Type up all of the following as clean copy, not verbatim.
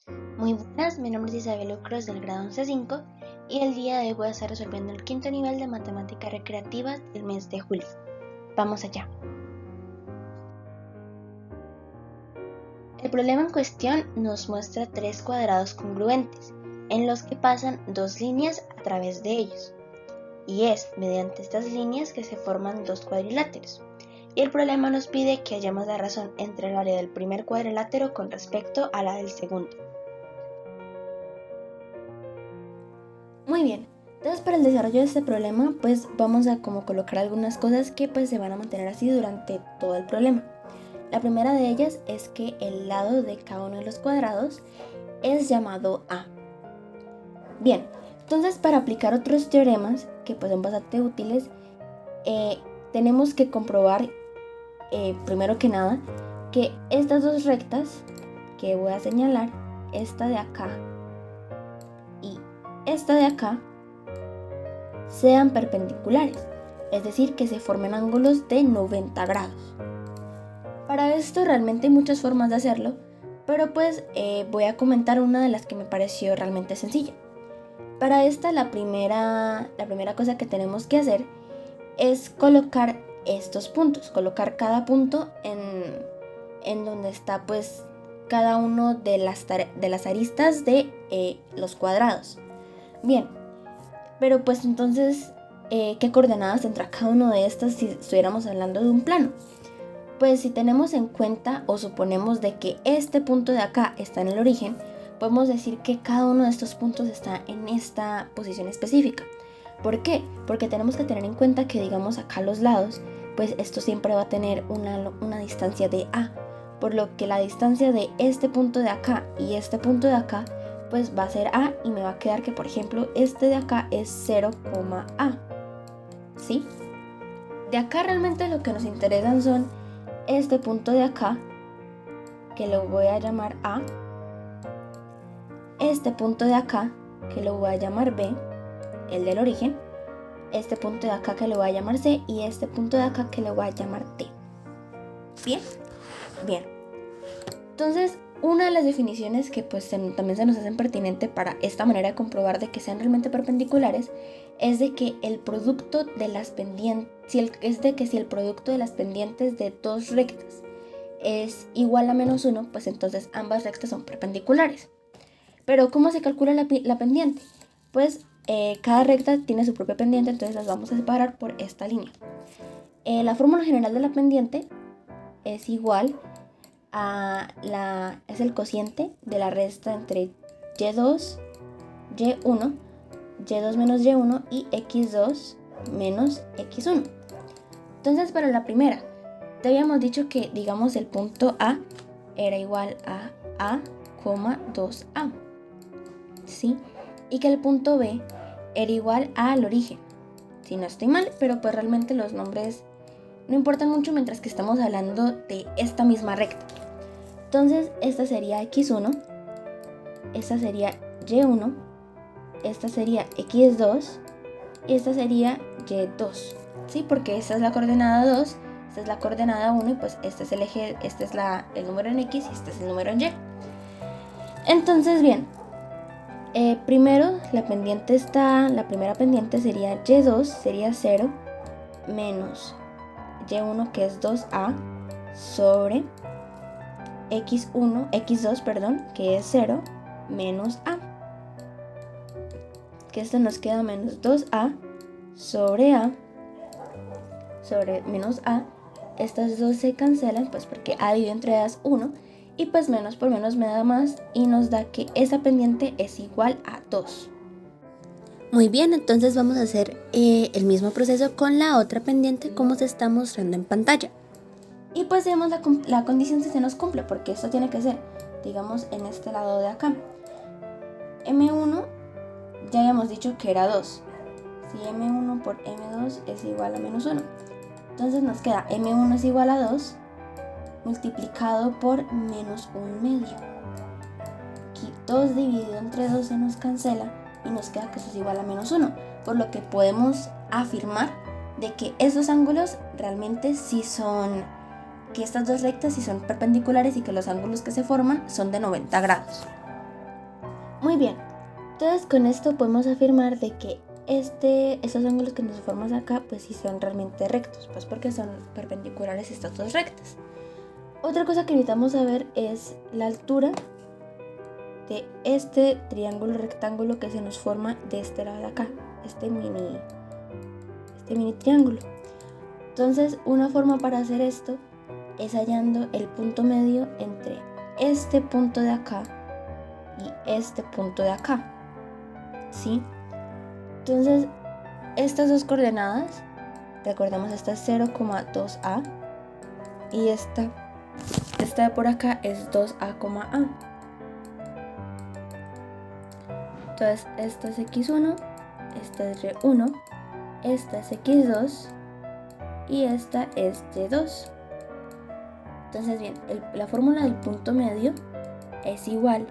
Muy buenas, mi nombre es Isabel Cruz del grado 11.5 y el día de hoy voy a estar resolviendo el quinto nivel de matemáticas recreativas del mes de julio. Vamos allá. El problema en cuestión nos muestra tres cuadrados congruentes, en los que pasan dos líneas a través de ellos, y es mediante estas líneas que se forman dos cuadriláteros. Y el problema nos pide que hallemos la razón entre el área del primer cuadrilátero con respecto a la del segundo. Muy bien, entonces para el desarrollo de este problema pues vamos a colocar algunas cosas que pues se van a mantener así durante todo el problema. La primera de ellas es que el lado de cada uno de los cuadrados es llamado A. Bien, entonces para aplicar otros teoremas que pues son bastante útiles, tenemos que comprobar primero que nada que estas dos rectas que voy a señalar, esta de acá y esta de acá, sean perpendiculares, es decir, que se formen ángulos de 90 grados. Para esto realmente hay muchas formas de hacerlo, pero pues voy a comentar una de las que me pareció realmente sencilla. Para esta la primera cosa que tenemos que hacer es colocar estos puntos, colocar cada punto en donde está pues cada uno de las aristas de los cuadrados. Bien, pero pues entonces, ¿qué coordenadas tendrá cada uno de estas si estuviéramos hablando de un plano? Pues si tenemos en cuenta o suponemos de que este punto de acá está en el origen, podemos decir que cada uno de estos puntos está en esta posición específica. ¿Por qué? Porque tenemos que tener en cuenta que, digamos, acá a los lados, pues esto siempre va a tener una distancia de A, por lo que la distancia de este punto de acá y este punto de acá pues va a ser A y me va a quedar que, por ejemplo, este de acá es 0,A. ¿Sí? De acá realmente lo que nos interesan son este punto de acá, que lo voy a llamar A, este punto de acá, que lo voy a llamar B, el del origen, este punto de acá que lo voy a llamar C y este punto de acá que lo voy a llamar D. ¿Bien? Bien. Entonces, una de las definiciones que pues también se nos hacen pertinente para esta manera de comprobar de que sean realmente perpendiculares es de que el producto de las pendientes, si el producto de las pendientes de dos rectas es igual a -1, pues entonces ambas rectas son perpendiculares. Pero ¿cómo se calcula la pendiente? Pues cada recta tiene su propia pendiente, entonces las vamos a separar por esta línea. La fórmula general de la pendiente es igual es el cociente de la resta entre y2, y1, y2 menos y1 y x2 menos x1. Entonces para la primera, te habíamos dicho que, digamos, el punto A era igual a A, 2A, ¿sí? Y que el punto B era igual al origen, si no estoy mal, pero pues realmente los nombres no importan mucho mientras que estamos hablando de esta misma recta. Entonces esta sería x1, esta sería y1, esta sería x2 y esta sería y2, ¿sí? Porque esta es la coordenada 2, esta es la coordenada 1 y pues este es el eje, este es el número en x y este es el número en y. Entonces bien, primero la primera pendiente sería y2, sería 0 menos y1 que es 2a sobre x2, que es 0 menos a, que esto nos queda menos 2a sobre a sobre menos a. Estas dos se cancelan pues porque a dividido entre a es 1 y pues menos por menos me da más y nos da que esa pendiente es igual a 2. Muy bien, entonces vamos a hacer el mismo proceso con la otra pendiente como se está mostrando en pantalla. Y pues vemos la condición si se nos cumple, porque esto tiene que ser, digamos, en este lado de acá. M1 ya habíamos dicho que era 2. Si M1 por M2 es igual a -1. Entonces nos queda M1 es igual a 2 multiplicado por -1/2. Aquí 2 dividido entre 2 se nos cancela y nos queda que eso es igual a -1. Por lo que podemos afirmar de que esos ángulos realmente sí son, que estas dos rectas sí son perpendiculares y que los ángulos que se forman son de 90 grados. Muy bien, entonces con esto podemos afirmar de que estos ángulos que nos formamos acá pues sí son realmente rectos, pues porque son perpendiculares a estas dos rectas. Otra cosa que necesitamos saber es la altura de este triángulo rectángulo que se nos forma de este lado de acá, este mini triángulo. Entonces una forma para hacer esto es hallando el punto medio entre este punto de acá y este punto de acá, ¿sí? Entonces estas dos coordenadas, recordemos, esta es 0,2a y esta de por acá es 2a, a. Entonces esta es x1, esta es y1, esta es x2 y esta es y2. Entonces bien, la fórmula del punto medio es igual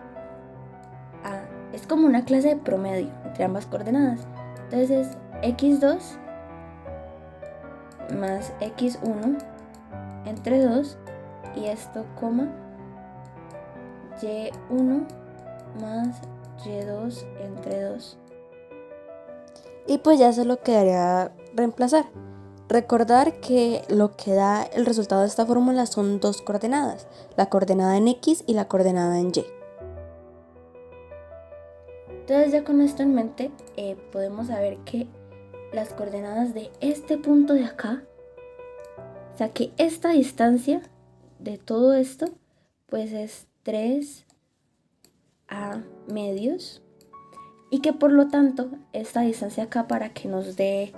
a, es como una clase de promedio entre ambas coordenadas. Entonces es x2 más x1 entre 2 y esto coma y1 más y2 entre 2. Y pues ya solo quedaría reemplazar. Recordar que lo que da el resultado de esta fórmula son dos coordenadas, la coordenada en x y la coordenada en y. Entonces ya con esto en mente podemos saber que las coordenadas de este punto de acá, o sea que esta distancia de todo esto pues es 3a medios y que por lo tanto esta distancia acá, para que nos dé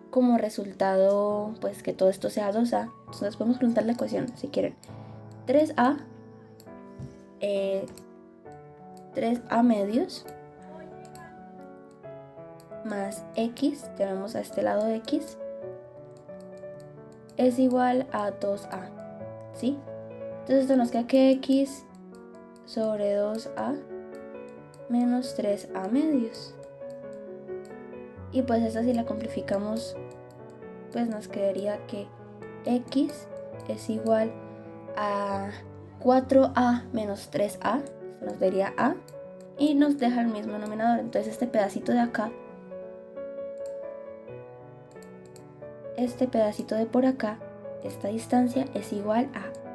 como resultado pues que todo esto sea 2a, entonces podemos preguntar la ecuación si quieren. 3a medios más x, tenemos a este lado x, es igual a 2a, ¿sí? Entonces esto nos queda que x sobre 2a menos 3a medios. Y pues esta, si la simplificamos, pues nos quedaría que x es igual a 4a menos 3a, esto nos daría a, y nos deja el mismo denominador. Entonces este pedacito de acá, este pedacito de por acá, esta distancia es igual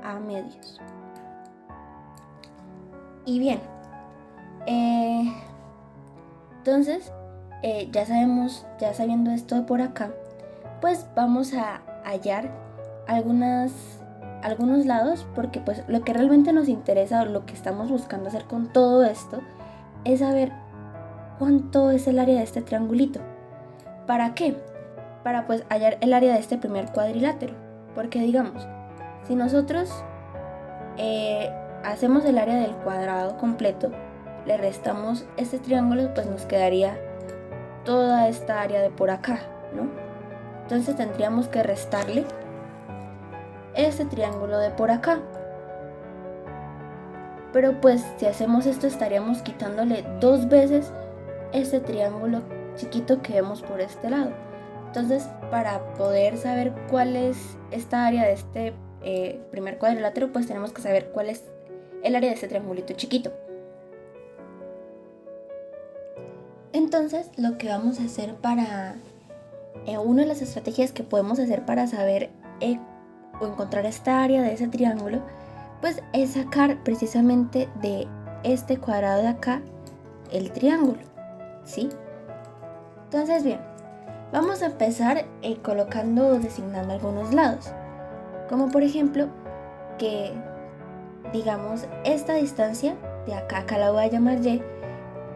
a medios. Y bien, entonces ya sabiendo esto de por acá, pues vamos a hallar algunos lados, porque pues lo que realmente nos interesa o lo que estamos buscando hacer con todo esto es saber cuánto es el área de este triangulito. ¿Para qué? Para pues hallar el área de este primer cuadrilátero, porque digamos, si nosotros hacemos el área del cuadrado completo, le restamos este triángulo, pues nos quedaría toda esta área de por acá, ¿no? Entonces tendríamos que restarle este triángulo de por acá. Pero pues si hacemos esto estaríamos quitándole 2 veces este triángulo chiquito que vemos por este lado. Entonces, para poder saber cuál es esta área de este primer cuadrilátero, pues tenemos que saber cuál es el área de este triangulito chiquito. Entonces, lo que vamos a hacer para una de las estrategias que podemos hacer para saber o encontrar esta área de ese triángulo, pues es sacar precisamente de este cuadrado de acá el triángulo, ¿sí? Entonces, bien, vamos a empezar colocando o designando algunos lados, como por ejemplo que digamos esta distancia de acá a acá la voy a llamar y,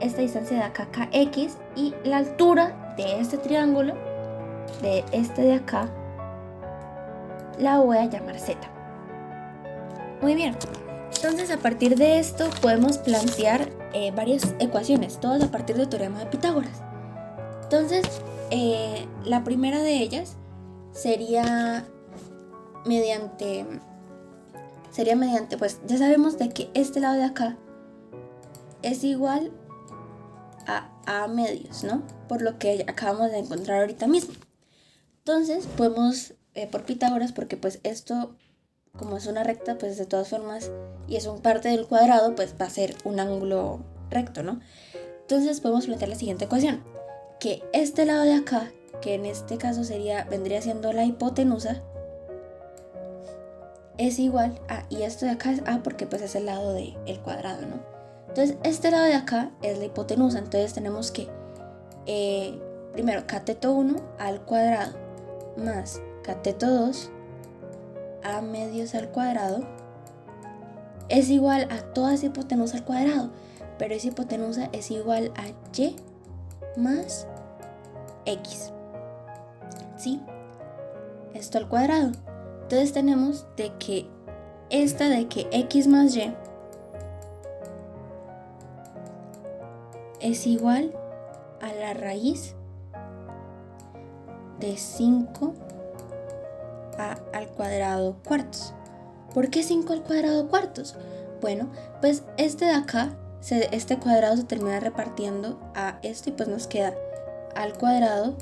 esta distancia de acá a acá x, y la altura de este triángulo, de este de acá, la voy a llamar z. Muy bien, entonces a partir de esto podemos plantear varias ecuaciones, todas a partir del teorema de Pitágoras. Entonces la primera de ellas sería mediante, pues ya sabemos de que este lado de acá es igual a medios, ¿no? Por lo que acabamos de encontrar ahorita mismo. Entonces podemos, por Pitágoras, porque pues esto, como es una recta, pues de todas formas, y es un parte del cuadrado, pues va a ser un ángulo recto, ¿no? Entonces podemos plantear la siguiente ecuación, que este lado de acá, que en este caso vendría siendo la hipotenusa, es igual a, y esto de acá es a porque pues es el lado del cuadrado, ¿no? Entonces este lado de acá es la hipotenusa, entonces tenemos que primero cateto 1 al cuadrado más cateto 2 a medios al cuadrado es igual a toda esa hipotenusa al cuadrado, pero esa hipotenusa es igual a y más x, ¿sí? Esto al cuadrado. Entonces tenemos de que x más y es igual a la raíz de 5 al cuadrado cuartos. ¿Por qué 5 al cuadrado cuartos? Bueno, pues este de acá, este cuadrado se termina repartiendo a esto y pues nos queda al cuadrado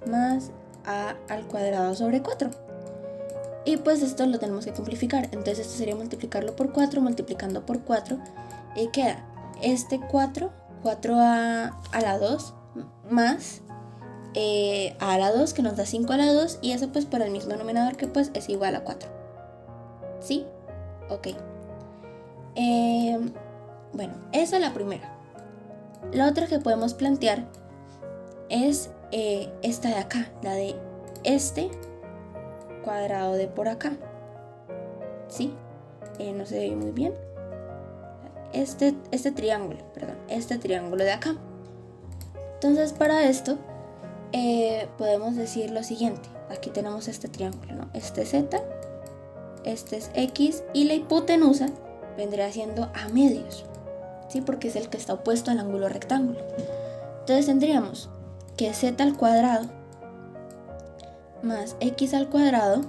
más a al cuadrado sobre 4. Y pues esto lo tenemos que simplificar. Entonces esto sería multiplicarlo por 4, multiplicando por 4. Y queda este 4 a la 2 más a la 2 que nos da 5 a la 2. Y eso pues por el mismo denominador que pues es igual a 4. ¿Sí? Ok. Bueno, esa es la primera. La otra que podemos plantear es esta de acá, la de este cuadrado de por acá, ¿sí? No se ve muy bien. Este triángulo de acá. Entonces para esto podemos decir lo siguiente. Aquí tenemos este triángulo, ¿no? Este es z, este es x y la hipotenusa vendría siendo a medios, ¿sí? Porque es el que está opuesto al ángulo rectángulo. Entonces tendríamos que z al cuadrado más x al cuadrado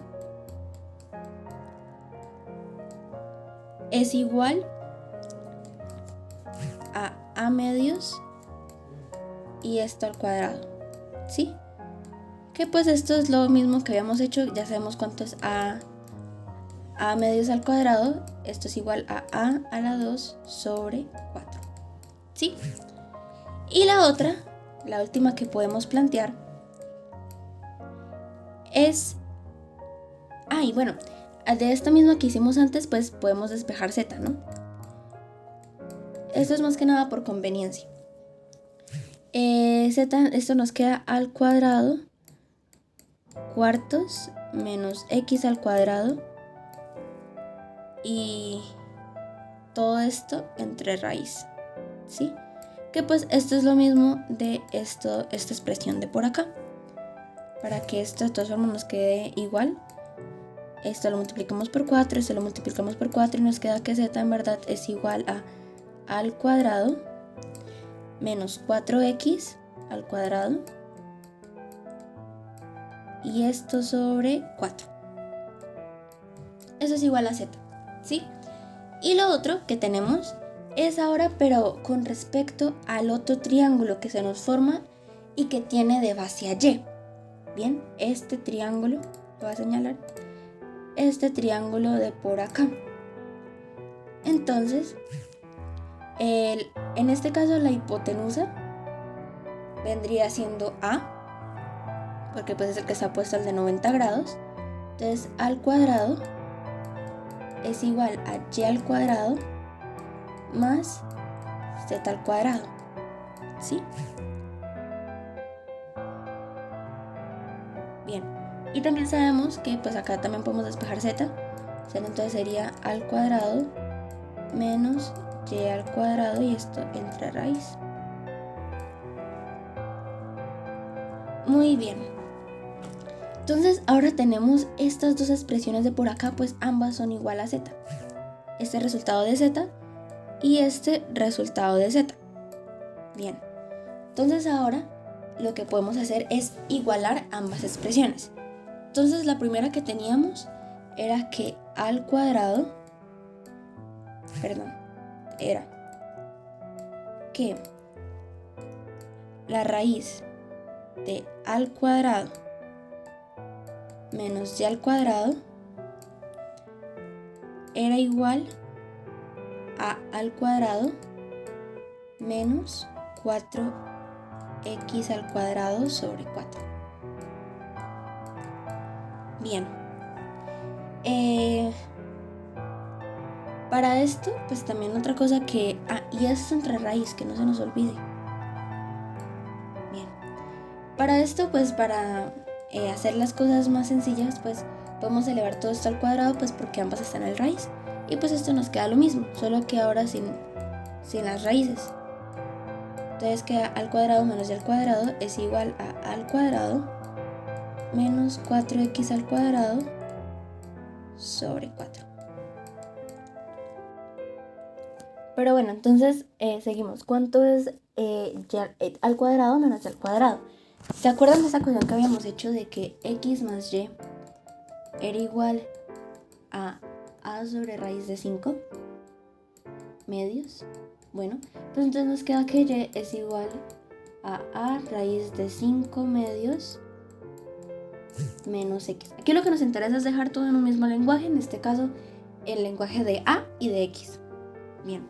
es igual a medios y esto al cuadrado, ¿sí? Que pues esto es lo mismo que habíamos hecho, ya sabemos cuánto es a medios al cuadrado, esto es igual a la 2 sobre 4, ¿sí? Y la otra, la última que podemos plantear es, y bueno, de esto mismo que hicimos antes, pues podemos despejar z, ¿no? Esto es más que nada por conveniencia. Z, esto nos queda al cuadrado cuartos menos x al cuadrado y todo esto entre raíz, ¿sí? Que pues esto es lo mismo de esta expresión de por acá. Para que esto de todas formas nos quede igual, esto lo multiplicamos por 4, esto lo multiplicamos por 4 y nos queda que z en verdad es igual a al cuadrado menos 4x al cuadrado y esto sobre 4. Eso es igual a z, ¿sí? Y lo otro que tenemos es ahora, pero con respecto al otro triángulo que se nos forma y que tiene de base a y. Bien, este triángulo, lo voy a señalar, este triángulo de por acá. Entonces, en este caso la hipotenusa vendría siendo a, porque pues es el que está puesto al de 90 grados. Entonces al cuadrado es igual a y al cuadrado más z al cuadrado, ¿sí? Bien, y también sabemos que pues acá también podemos despejar z, entonces sería al cuadrado menos y al cuadrado y esto entre raíz. Muy bien. Entonces ahora tenemos estas dos expresiones de por acá, pues ambas son igual a z. Este resultado de z y este resultado de z. Bien. Entonces ahora lo que podemos hacer es igualar ambas expresiones. Entonces la primera que teníamos era que al cuadrado, era que la raíz de al cuadrado menos y al cuadrado era igual a al cuadrado menos 4x al cuadrado sobre 4. Bien. Para esto, pues también otra cosa que... y esto entre raíz, que no se nos olvide. Bien. Para esto, pues para hacer las cosas más sencillas, pues podemos elevar todo esto al cuadrado, pues porque ambas están en raíz. Y pues esto nos queda lo mismo, solo que ahora sin las raíces. Entonces queda al cuadrado menos y al cuadrado es igual a al cuadrado menos 4x al cuadrado sobre 4. Pero bueno, entonces seguimos. ¿Cuánto es al cuadrado menos y al cuadrado? ¿Se acuerdan de esa ecuación que habíamos hecho de que x más y era igual a sobre raíz de 5 medios? Bueno, pues entonces nos queda que y es igual a raíz de 5 medios menos x. Aquí lo que nos interesa es dejar todo en un mismo lenguaje, en este caso el lenguaje de a y de x. Bien.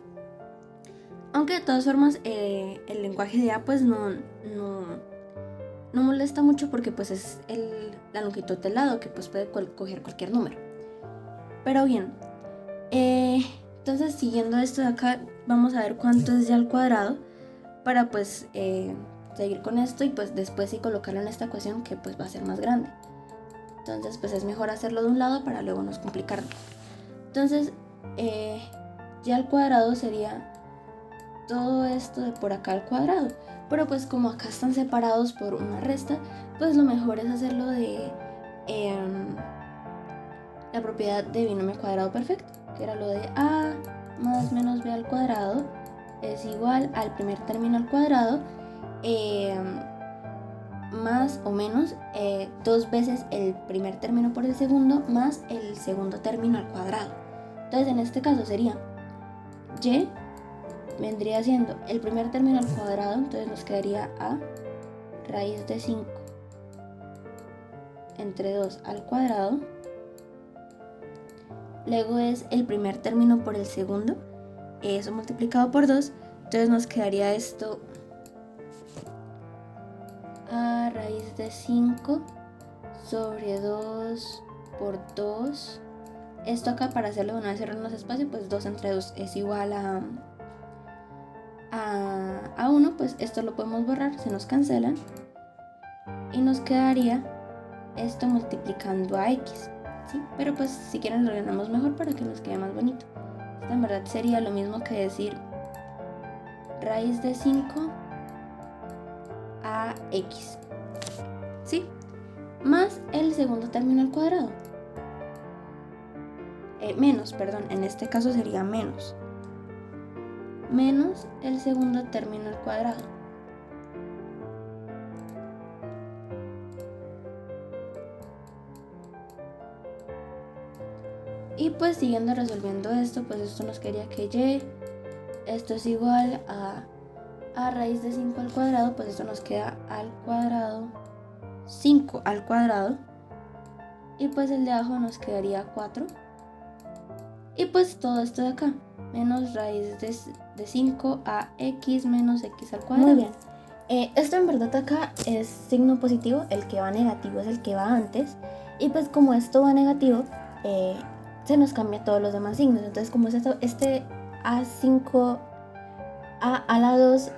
Aunque de todas formas el lenguaje de a pues no molesta mucho porque pues es la longitud del lado que pues puede coger cualquier número. Pero bien, entonces siguiendo esto de acá vamos a ver cuánto es y al cuadrado para pues seguir con esto y pues después sí colocarlo en esta ecuación que pues va a ser más grande. Entonces pues es mejor hacerlo de un lado para luego no complicarnos. Entonces y al cuadrado sería todo esto de por acá al cuadrado. Pero pues como acá están separados por una resta, pues lo mejor es hacerlo de la propiedad de binomio cuadrado perfecto, que era lo de a más menos b al cuadrado es igual al primer término al cuadrado más o menos 2 veces el primer término por el segundo más el segundo término al cuadrado. Entonces en este caso sería y vendría siendo el primer término al cuadrado, entonces nos quedaría a raíz de 5 entre 2 al cuadrado. Luego es el primer término por el segundo, eso multiplicado por 2, entonces nos quedaría esto a raíz de 5 sobre 2 por 2. Esto acá para hacerlo de una vez cerrar los espacios, pues 2 entre 2 es igual a 1, pues esto lo podemos borrar, se nos cancelan y nos quedaría esto multiplicando a x, ¿sí? Pero pues si quieren lo ordenamos mejor para que nos quede más bonito. Esto en verdad sería lo mismo que decir raíz de 5 a x, ¿sí? Más el segundo término al cuadrado. Menos, perdón, en este caso sería menos el segundo término al cuadrado. Y pues siguiendo resolviendo esto, pues esto nos quedaría que y, esto es igual a raíz de 5 al cuadrado, pues esto nos queda al cuadrado, 5 al cuadrado, y pues el de abajo nos quedaría 4. Y pues todo esto de acá, menos raíz de 5 a x menos x al cuadrado. Muy bien. Esto en verdad acá es signo positivo, el que va negativo es el que va antes. Y pues como esto va negativo, se nos cambia todos los demás signos. Entonces como es esto, este a5 a la 2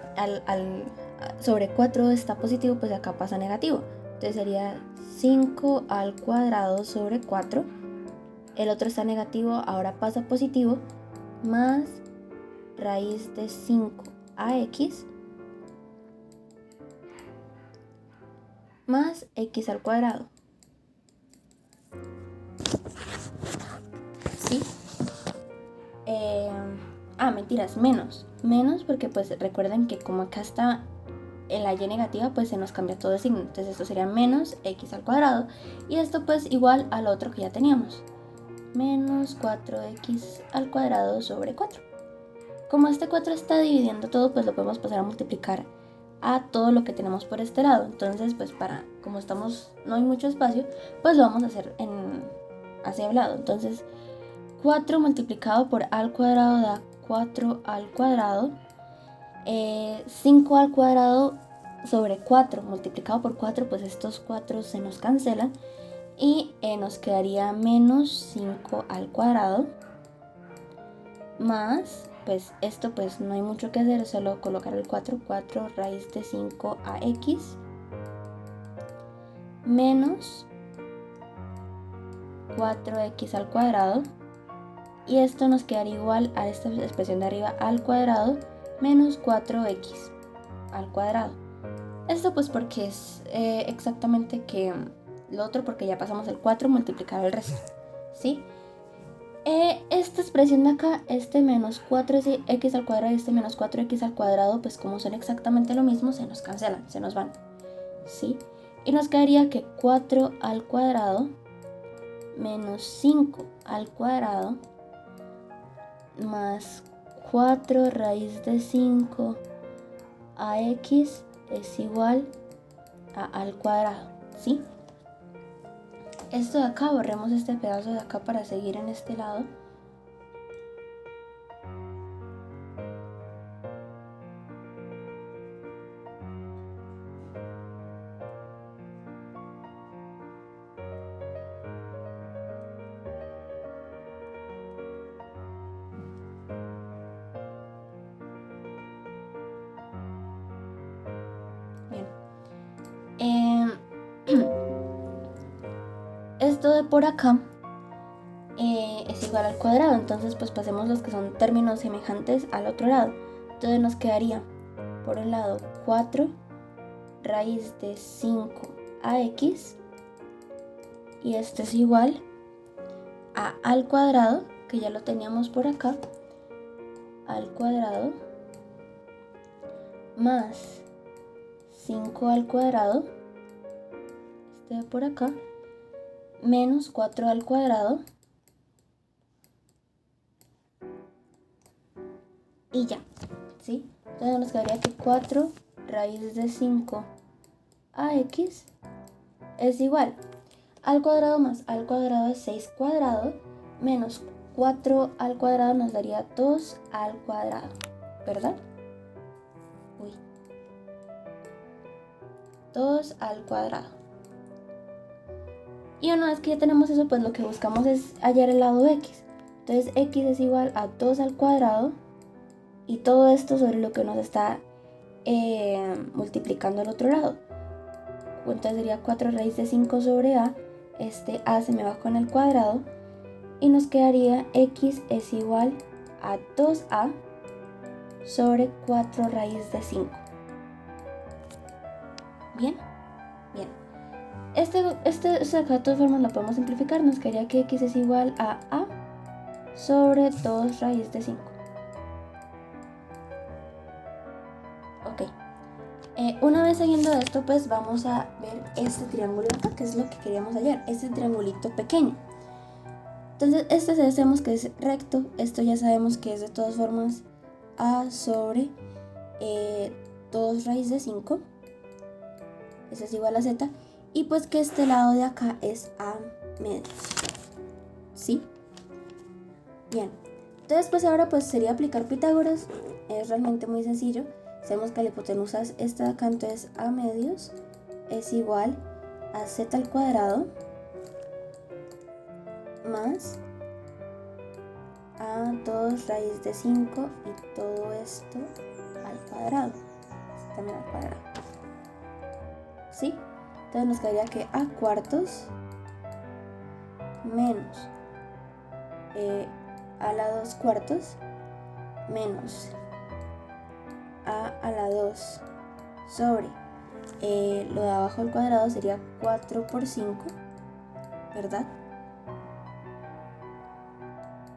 sobre 4 está positivo, pues acá pasa negativo. Entonces sería 5 al cuadrado sobre 4. El otro está negativo, ahora pasa positivo, más raíz de 5 a x más x al cuadrado. ¿Sí? Mentiras, menos porque pues recuerden que como acá está en la y negativa, pues se nos cambia todo de signo. Entonces esto sería menos x al cuadrado y esto pues igual al otro que ya teníamos, menos 4x al cuadrado sobre 4. Como este 4 está dividiendo todo, pues lo podemos pasar a multiplicar a todo lo que tenemos por este lado. Entonces pues como no hay mucho espacio, pues lo vamos a hacer hacia el lado. Entonces 4 multiplicado por a al cuadrado da 4 al cuadrado 5 al cuadrado sobre 4 multiplicado por 4, pues estos 4 se nos cancelan y nos quedaría menos 5 al cuadrado más, pues esto pues no hay mucho que hacer, solo colocar el 4 raíz de 5 a x menos 4x al cuadrado, y esto nos quedaría igual a esta expresión de arriba al cuadrado menos 4x al cuadrado. Esto pues porque es exactamente que lo otro, porque ya pasamos el 4 multiplicado el resto, ¿sí? Esta expresión de acá, este menos 4x al cuadrado y este menos 4x al cuadrado, pues como son exactamente lo mismo, se nos cancelan, se nos van, ¿sí? Y nos quedaría que 4 al cuadrado menos 5 al cuadrado más 4 raíz de 5 a x es igual a al cuadrado, ¿sí? Esto de acá, borremos este pedazo de acá para seguir en este lado. Bien. Esto de por acá es igual al cuadrado, entonces pues pasemos los que son términos semejantes al otro lado. Entonces nos quedaría por un lado 4 raíz de 5 a x, y esto es igual a al cuadrado, que ya lo teníamos por acá, al cuadrado más 5 al cuadrado, este de por acá, menos 4 al cuadrado, y ya, ¿sí? Entonces nos quedaría que 4 raíz de 5 a x es igual al cuadrado más al cuadrado es 6 cuadrado, menos 4 al cuadrado nos daría 2 al cuadrado, ¿verdad? Uy. 2 al cuadrado. Y una vez que ya tenemos eso, pues lo que buscamos es hallar el lado x. Entonces x es igual a 2 al cuadrado, y todo esto sobre lo que nos está multiplicando al otro lado. Entonces sería 4 raíz de 5 sobre a, este a se me va con el cuadrado, y nos quedaría x es igual a 2a sobre 4 raíz de 5. ¿Bien? Bien. De todas formas lo podemos simplificar, nos quedaría que x es igual a sobre 2 raíz de 5. Ok. Una vez siguiendo esto, pues vamos a ver este triángulo acá, que es lo que queríamos hallar, este triangulito pequeño. Entonces este ya sabemos que es recto, esto ya sabemos que es de todas formas a sobre 2 raíz de 5, eso es igual a z, y pues que este lado de acá es a medios, ¿sí? Bien, entonces pues ahora pues sería aplicar Pitágoras, es realmente muy sencillo. Sabemos que la hipotenusa es esta de acá, entonces a medios es igual a z al cuadrado más a 2 raíz de 5 y todo esto al cuadrado, también al cuadrado, ¿sí? Entonces nos quedaría que a cuartos menos a la 2 cuartos menos a la 2 sobre lo de abajo al cuadrado sería 4 por 5, ¿verdad?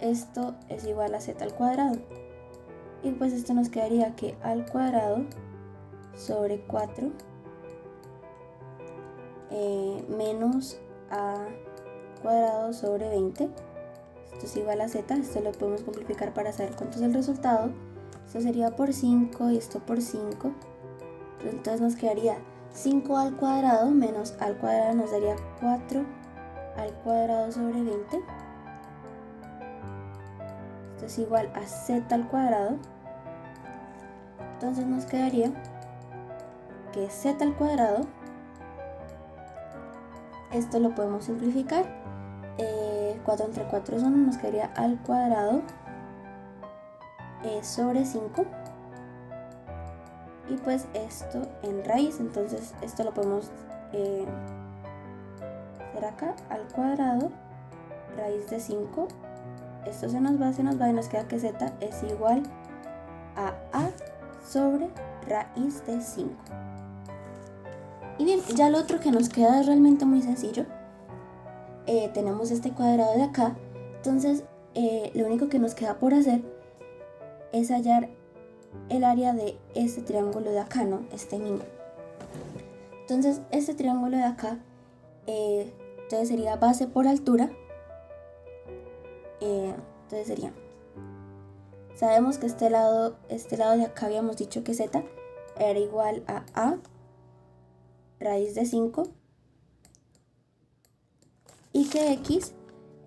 Esto es igual a z al cuadrado, y pues esto nos quedaría que al cuadrado sobre 4 menos a cuadrado sobre 20, esto es igual a z. Esto lo podemos simplificar para saber cuánto es el resultado. Esto sería por 5 y esto por 5, entonces nos quedaría 5 al cuadrado menos al cuadrado nos daría 4 al cuadrado sobre 20, esto es igual a z al cuadrado. Entonces nos quedaría que z al cuadrado, esto lo podemos simplificar, 4 entre 4 es 1, nos quedaría al cuadrado sobre 5, y pues esto en raíz, entonces esto lo podemos hacer acá, al cuadrado, raíz de 5, esto se nos va y nos queda que z es igual a sobre raíz de 5. Y bien, ya lo otro que nos queda es realmente muy sencillo. Tenemos este cuadrado de acá, entonces lo único que nos queda por hacer es hallar el área de este triángulo de acá, ¿no? Este niño. Entonces este triángulo de acá, entonces sería base por altura. Entonces sería, sabemos que este lado de acá habíamos dicho que z era igual a raíz de 5 y que x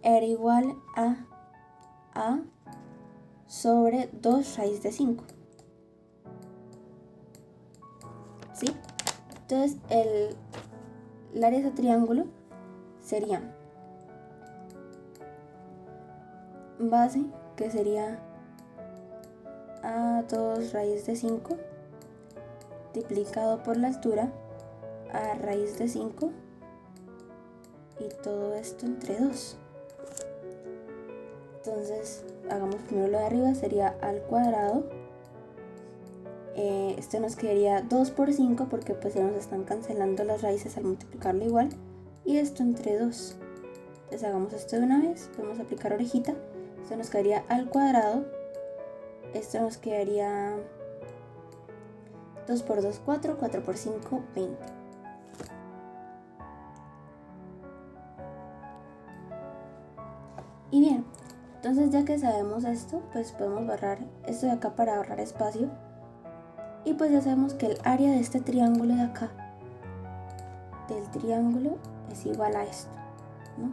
era igual a sobre 2 raíz de 5. ¿Sí? Entonces el área de ese triángulo sería base, que sería a 2 raíz de 5 multiplicado por la altura a raíz de 5 y todo esto entre 2. Entonces hagamos primero lo de arriba, sería al cuadrado, esto nos quedaría 2 por 5 porque pues se nos están cancelando las raíces al multiplicarlo igual, y esto entre 2. Entonces hagamos esto de una vez, podemos aplicar orejita, esto nos quedaría al cuadrado, esto nos quedaría 2 por 2, 4, 4 por 5, 20. Y bien, entonces ya que sabemos esto, pues podemos borrar esto de acá para ahorrar espacio. Y pues ya sabemos que el área de este triángulo de acá, del triángulo, es igual a esto, ¿no?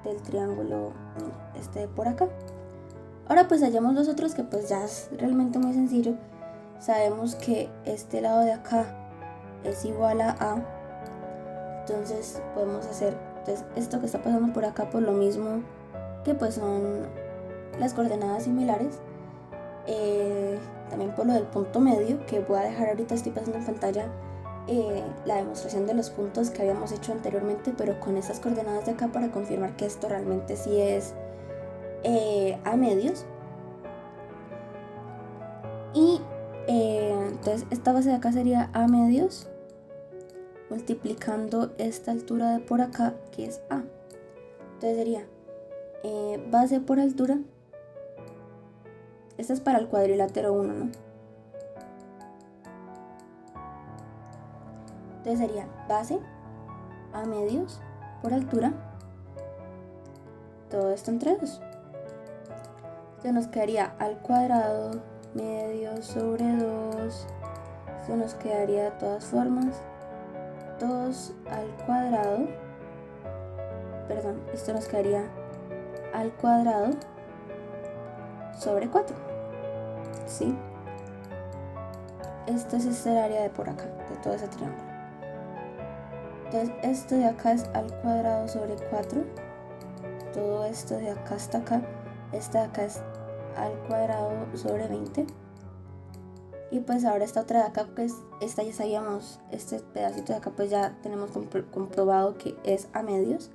Del triángulo este de por acá. Ahora pues hallamos los otros, que pues ya es realmente muy sencillo. Sabemos que este lado de acá es igual a entonces podemos hacer esto que está pasando por acá por lo mismo, que pues son las coordenadas similares, también por lo del punto medio, que voy a dejar ahorita, estoy pasando en pantalla la demostración de los puntos que habíamos hecho anteriormente, pero con estas coordenadas de acá para confirmar que esto realmente sí es a medios. Y entonces esta base de acá sería a medios multiplicando esta altura de por acá, que es a. Entonces sería base por altura, esta es para el cuadrilátero 1, ¿no? Entonces sería base a medios por altura, todo esto entre 2. Entonces nos quedaría al cuadrado medios sobre 2, esto nos quedaría de todas formas 2 al cuadrado, perdón, esto nos quedaría al cuadrado sobre 4, ¿sí? Esto es el área de por acá, de todo ese triángulo. Entonces esto de acá es al cuadrado sobre 4, todo esto de acá hasta acá, esta de acá es al cuadrado sobre 20. Y pues ahora esta otra de acá, pues esta ya sabíamos, este pedacito de acá pues ya tenemos comprobado que es a medios,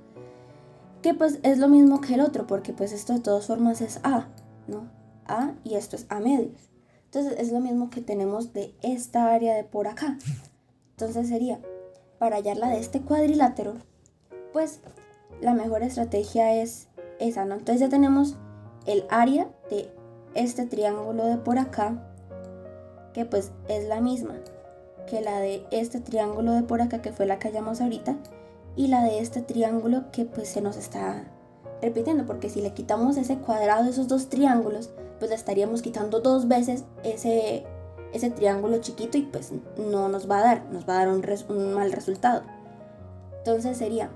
que pues es lo mismo que el otro, porque pues esto de todas formas es a, ¿no? A, y esto es a medios. Entonces es lo mismo que tenemos de esta área de por acá. Entonces sería, para hallar la de este cuadrilátero, pues la mejor estrategia es esa, ¿no? Entonces ya tenemos el área de este triángulo de por acá, que pues es la misma que la de este triángulo de por acá, que fue la que hallamos ahorita, y la de este triángulo que pues se nos está repitiendo, porque si le quitamos ese cuadrado de esos dos triángulos, pues le estaríamos quitando 2 veces ese triángulo chiquito, y pues no nos va a dar un mal resultado. Entonces sería,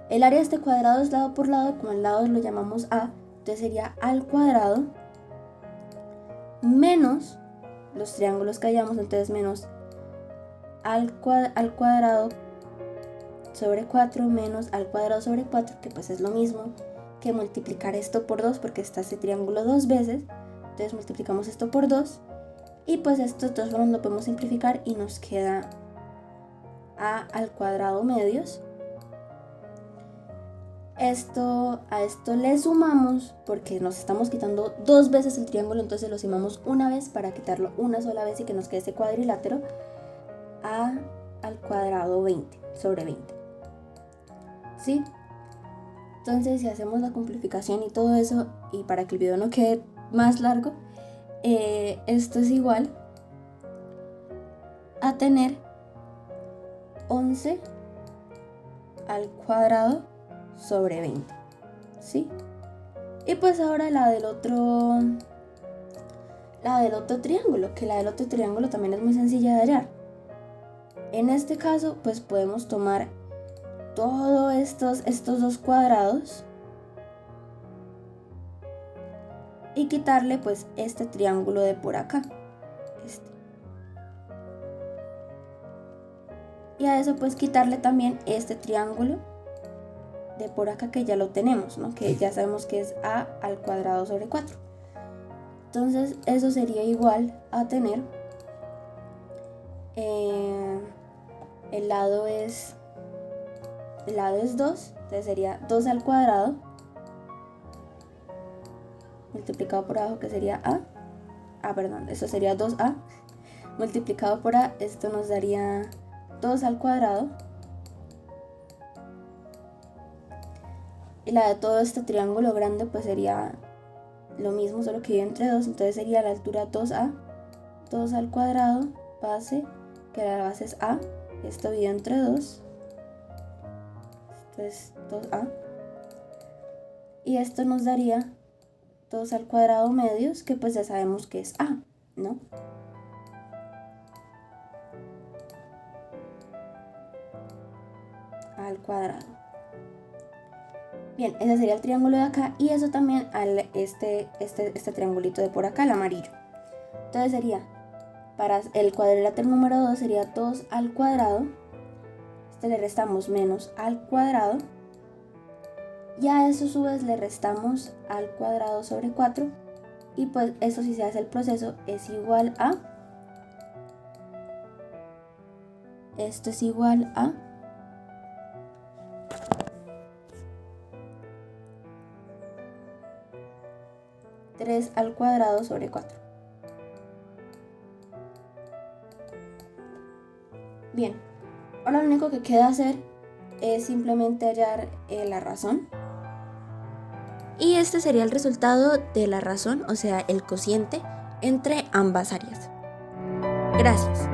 el área de este cuadrado es lado por lado, como el lado lo llamamos a, entonces sería al cuadrado menos los triángulos que hayamos, entonces menos al cuadrado sobre 4 menos al cuadrado sobre 4, que pues es lo mismo que multiplicar esto por 2, porque está este triángulo dos veces, entonces multiplicamos esto por 2, y pues esto de todas formas lo podemos simplificar y nos queda a al cuadrado medios. A esto le sumamos, porque nos estamos quitando dos veces el triángulo, entonces lo sumamos una vez para quitarlo una sola vez y que nos quede ese cuadrilátero, a al cuadrado 20 sobre 20. ¿Sí? Entonces, si hacemos la simplificación y todo eso, y para que el video no quede más largo, esto es igual a tener 11 al cuadrado sobre 20, ¿sí? Y pues ahora la del otro triángulo, que la del otro triángulo también es muy sencilla de hallar. En este caso, pues podemos tomar todos estos dos cuadrados y quitarle pues este triángulo de por acá, y a eso pues quitarle también este triángulo de por acá que ya lo tenemos, ¿no? Que ya sabemos que es a al cuadrado sobre 4. Entonces eso sería igual a tener el lado es 2, entonces sería 2 al cuadrado multiplicado por abajo, que sería eso sería 2a multiplicado por a, esto nos daría 2 al cuadrado, y la de todo este triángulo grande pues sería lo mismo, solo que divide entre 2, entonces sería la altura 2a, 2 al cuadrado, base, que la base es a, esto divide entre 2, entonces 2a, y esto nos daría 2 al cuadrado medios, que pues ya sabemos que es a, ¿no? Al cuadrado. Bien, ese sería el triángulo de acá, y eso también al este triangulito de por acá, el amarillo. Entonces sería, para el cuadrilátero número 2 sería 2 al cuadrado, le restamos menos al cuadrado, y a eso a su vez le restamos al cuadrado sobre 4, y pues eso, si se hace el proceso, es igual a, esto es igual a 3 al cuadrado sobre 4. Bien, ahora lo único que queda hacer es simplemente hallar la razón. Y este sería el resultado de la razón, o sea, el cociente entre ambas áreas. Gracias.